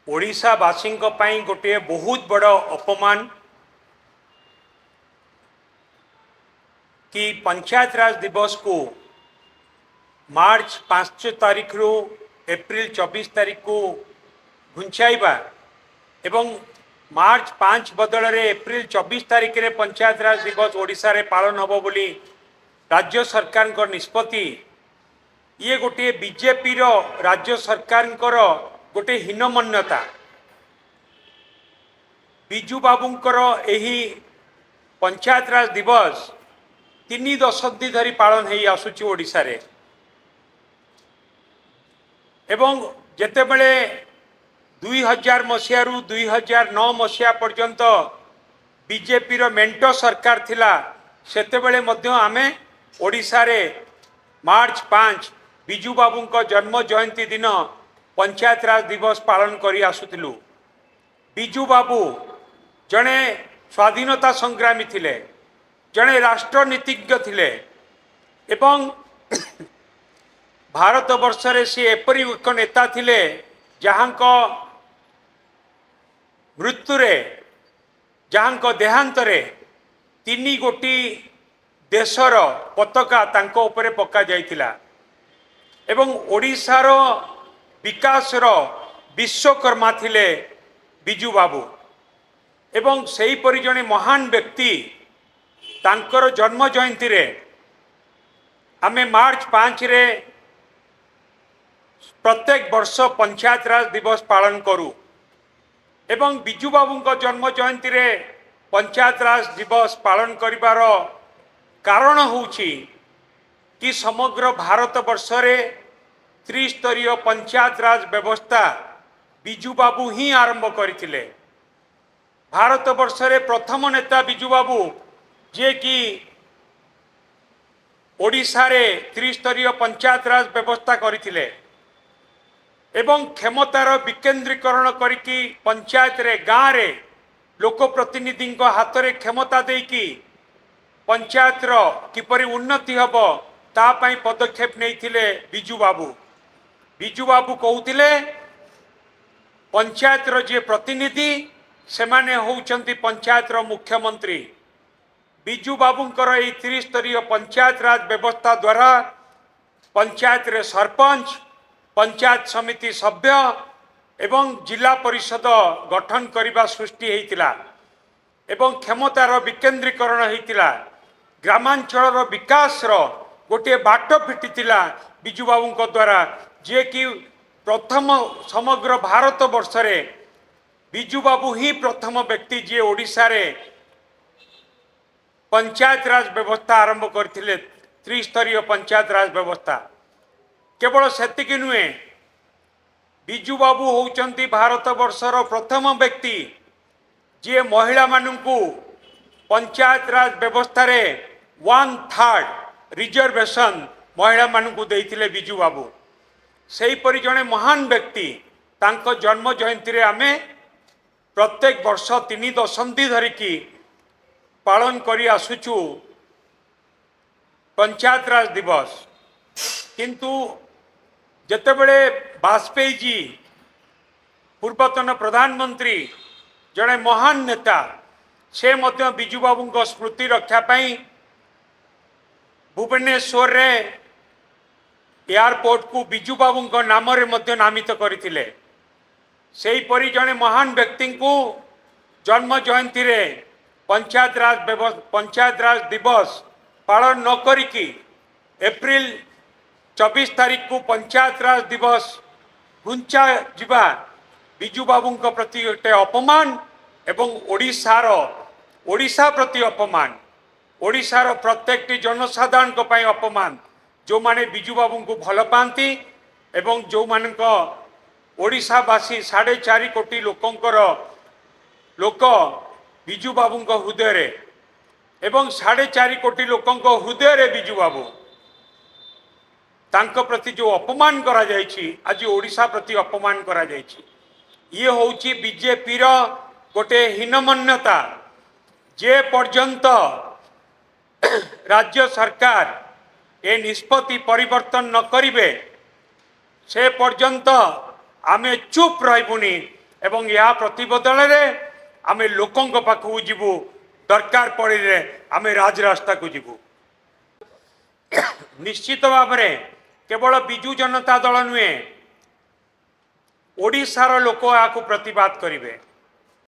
ओडिशावासी गोटे बहुत बड़ अपमान कि पंचायत राज दिवस को मार्च 5 तारीख रु एप्रिल 24 तारीख को घुंचाइबा एवं मार्च 5 बदल में एप्रिल 24 तारीख रे पंचायत राज दिवस ओडिशा रे पालन होबो बोली राज्य सरकार को निष्पत्ति ये गोटे बीजेपी रो राज्य सरकार गोटे हीनमन्यता बिजू बाबूंकर एही पंचायत राज दिवस 3 दशंधि धरी पालन हो आसुची ओडिशा रे एवं जेतेबेले 2000 मसीह रु 2009 मसीहा पर्यंत बीजेपी रो मेंटो सरकार थिला सेतेबेले मध्य आमे ओडिशा रे मार्च 5 बिजू बाबूंको जन्म जयंती दिन पंचायत राज दिवस पालन करी आसुथिलु। बिजू बाबू जड़े स्वाधीनता संग्रामी थिले, जड़े राष्ट्रनीतिज्ञ थिले एवं भारत वर्ष रे सी एपरी एक नेता थिले जहांको मृत्यु रे जहांको देहांत रे 3 गोटी देशर पताका तांको उपरे पक्का जाइथिला एवं ओडिशार विकासर विश्वकर्मा थिले बिजू बाबू एवं सही परि जने महान व्यक्ति तांकर जन्म जयंती रे आमे मार्च 5 रे प्रत्येक वर्ष पंचायत राज दिवस पालन करू एवं बिजू बाबूंको जन्म जयंती रे पंचायत राज दिवस पालन करिवार कारण होउची कि समग्र भारत वर्ष रे त्रिस्तरीय पंचायत राज व्यवस्था बिजू बाबू ही आरंभ करथिले। भारत वर्ष रे प्रथम नेता बिजू बाबू जे कि ओडिशा रे त्रिस्तरीय पंचायत राज व्यवस्था करथिले एवं क्षमतार विकेंद्रीकरण करिकी पंचायत रे गाँव रे लोक प्रतिनिधि हाथ रे क्षमता देकी पंचायत रो किपरि उन्नति हबो ता पई पदक्षेप नैथिले बिजू बाबू। बिजू बाबू कहउथिले पंचायत रो जे प्रतिनिधि से माने होउचंती पंचायत रो मुख्यमंत्री। बिजू बाबूंकर ए त्रिस्तरीय पंचायत राज व्यवस्था द्वारा पंचायत रे सरपंच, पंचायत समिति सभ्य एवं जिला परिषद गठन करिबा सृष्टि हेतिला एवं क्षमतार विकेंद्रीकरण हेतिला। ग्रामांचल विकास रो गोटे बाट फिटिथिला बिजू बाबूंको द्वारा जे कि प्रथम समग्र भारत वर्ष रे बिजू बाबू ही प्रथम व्यक्ति जे ओडिशा रे पंचायत राज व्यवस्था आरंभ करथिले। त्रिस्तरीय पंचायत राज व्यवस्था केवल सेतिक नुहे, बिजू बाबू होउचंती भारत वर्षर प्रथम व्यक्ति जे महिला माननकु पंचायत राज व्यवस्था रे 1/3 रिजर्वेशन महिला माननकु देइथिले बिजू बाबू। सही परि जने महान व्यक्ति तांको जन्म जयंती रे आमे प्रत्येक वर्ष 3 दशंधि धरिकी पालन करी आसुचु पंचायत राज दिवस। किंतु जेतेबेले वाजपेयी जी पूर्वतन प्रधानमंत्री जड़े महान नेता से मध्य बिजू बाबू स्मृति रक्षा पाई भुवनेश्वर रे एयरपोर्ट को बिजू बाबू नाम रे मध्य नामित करथिले। सेही परि जने महान व्यक्ति को जन्म जयंती रे पंचायत राज दिवस पालन न करिकी एप्रिल 24 तारीख को पंचायत राज दिवस घुंचा जिबा बिजू बाबू प्रति गोटे अपमान एवं ओडिशा प्रति अपमान, ओडिशार प्रत्येक जनसाधारण को पई अपमान। जो माने बिजू बाबू को भल पाती एवं जो मानक ओडिशावासी 4.5 कोटी लोक बिजू बाबू हृदय रे एवं 4.5 कोटी लोकंको हृदय रे बिजू बाबू तांको प्रति जो अपमान करा जायछि, आज ओडिशा प्रति अपमान करा जायछि। ये होउछि बीजेपी रो गोटे हीनमन्यता। जे पर्यंत राज्य सरकार ए निष्पत्ति परिवर्तन न करिवे से पर्यंत आमे चुप रहबुनी ଏବଂ ଏହା ପ୍ରତିବଦଳରେ ଆମେ ଲୋକଙ୍କ ପାଖକୁ ଯିବୁ, ଦରକାର ପଡ଼ିଲେ ଆମେ ରାଜରାସ୍ତାକୁ ଯିବୁ। ନିଶ୍ଚିତ ଭାବରେ କେବଳ ବିଜୁ ଜନତା ଦଳ ନୁହେଁ, ଓଡ଼ିଶାର ଲୋକ ଏହାକୁ ପ୍ରତିବାଦ କରିବେ।